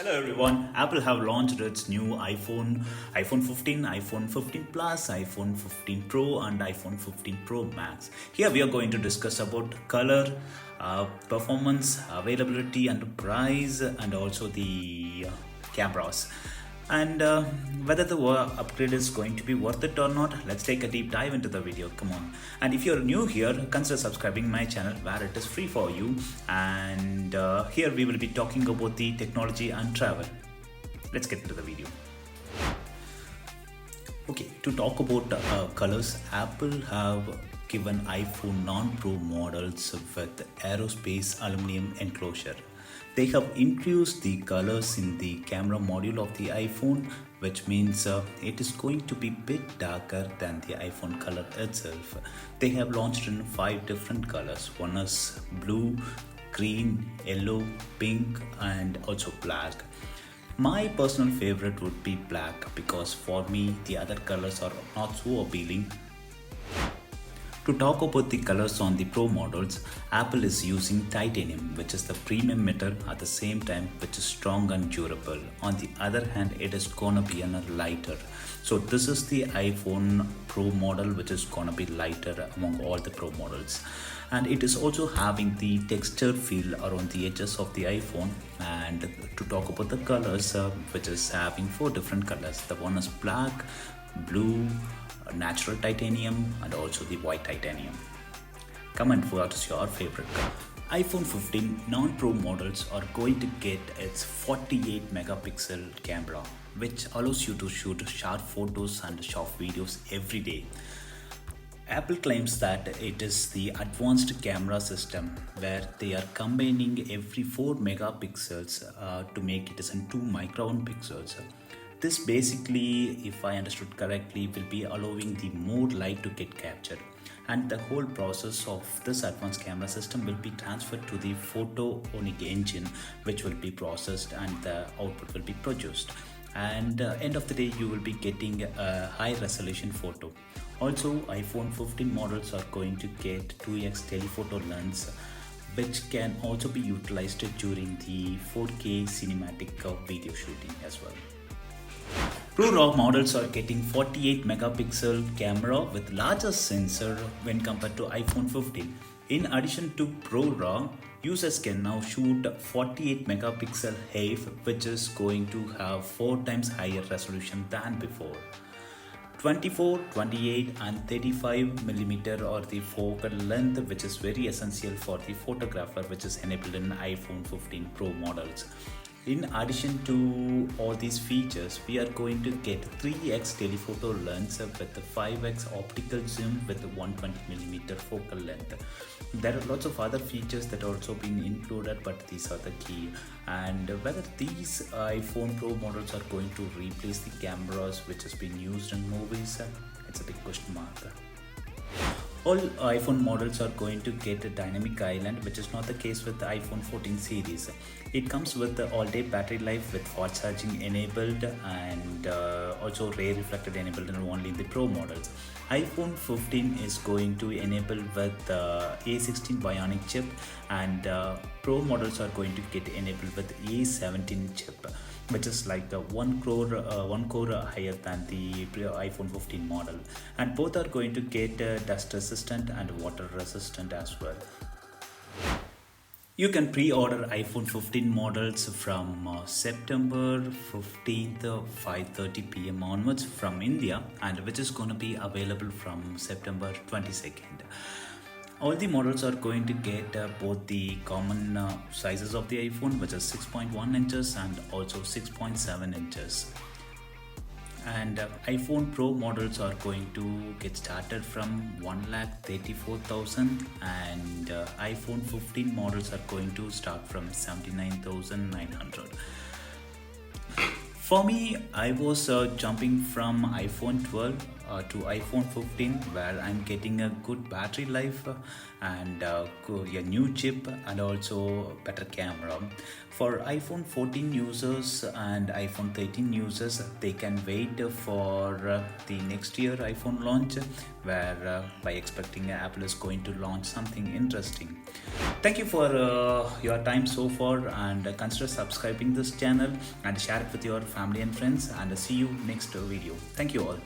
Hello everyone. Apple have launched its new iPhone 15, iPhone 15 Plus, iPhone 15 Pro and iPhone 15 Pro Max. Here we are going to discuss about color, performance, availability and price and also the cameras. And whether the upgrade is going to be worth it or not, let's take a deep dive into the video. Come on. And if you're new here, consider subscribing my channel where it is free for you. And here we will be talking about the technology and travel. Let's get into the video. Okay, to talk about colors, Apple have given iPhone non-Pro models with aerospace aluminum enclosure. They have introduced the colors in the camera module of the iPhone, which means it is going to be a bit darker than the iPhone color itself. They have launched in 5 different colors. One is blue, green, yellow, pink and also black. My personal favorite would be black because for me the other colors are not so appealing. To talk about the colors on the Pro models, Apple is using titanium, which is the premium metal at the same time, which is strong and durable. On the other hand, it is gonna be lighter. So this is the iPhone Pro model, which is gonna be lighter among all the Pro models. And it is also having the texture feel around the edges of the iPhone. And to talk about the colors, which is having 4 different colors. The one is black, blue, natural titanium and also the white titanium. Comment what is your favorite color. iPhone 15 non-Pro models are going to get its 48 megapixel camera, which allows you to shoot sharp photos and sharp videos every day. Apple claims that it is the advanced camera system where they are combining every 4 megapixels to make it as in 2 micron pixels. This basically, if I understood correctly, will be allowing the more light to get captured, and the whole process of this advanced camera system will be transferred to the photonic engine, which will be processed and the output will be produced, and end of the day you will be getting a high resolution photo. Also, iPhone 15 models are going to get 2x telephoto lens, which can also be utilized during the 4K cinematic video shooting as well. Pro RAW models are getting 48 megapixel camera with larger sensor when compared to iPhone 15. In addition to Pro RAW, users can now shoot 48 megapixel HEIF, which is going to have 4 times higher resolution than before. 24, 28 and 35 millimeter are the focal length, which is very essential for the photographer, which is enabled in iPhone 15 Pro models. In addition to all these features, we are going to get 3x telephoto lens with the 5x optical zoom with 120mm focal length. There are lots of other features that are also been included, but these are the key. And whether these iPhone Pro models are going to replace the cameras which has been used in movies, it's a big question mark. All iPhone models are going to get a dynamic island, which is not the case with the iPhone 14 series. It comes with the all-day battery life with fast charging enabled and also ray reflected enabled and only in the Pro models. iPhone 15 is going to enable with A16 Bionic chip, and Pro models are going to get enabled with A17 chip, which is like one core higher than the iPhone 15 model, and both are going to get dust resistant and water resistant as well. You can pre-order iPhone 15 models from September 15th 5:30 p.m. onwards from India, and which is going to be available from September 22nd. All the models are going to get both the common sizes of the iPhone, which is 6.1 inches and also 6.7 inches. And iPhone Pro models are going to get started from 1,34,000, and iPhone 15 models are going to start from 79,900. For me, I was jumping from iPhone 12 to iPhone 15, where I'm getting a good battery life and a new chip and also better camera. For iPhone 14 users and iPhone 13 users, they can wait for the next year iPhone launch, where by expecting Apple is going to launch something interesting. Thank you for your time so far, and consider subscribing this channel and share it with your family and friends, and see you next video. Thank you all.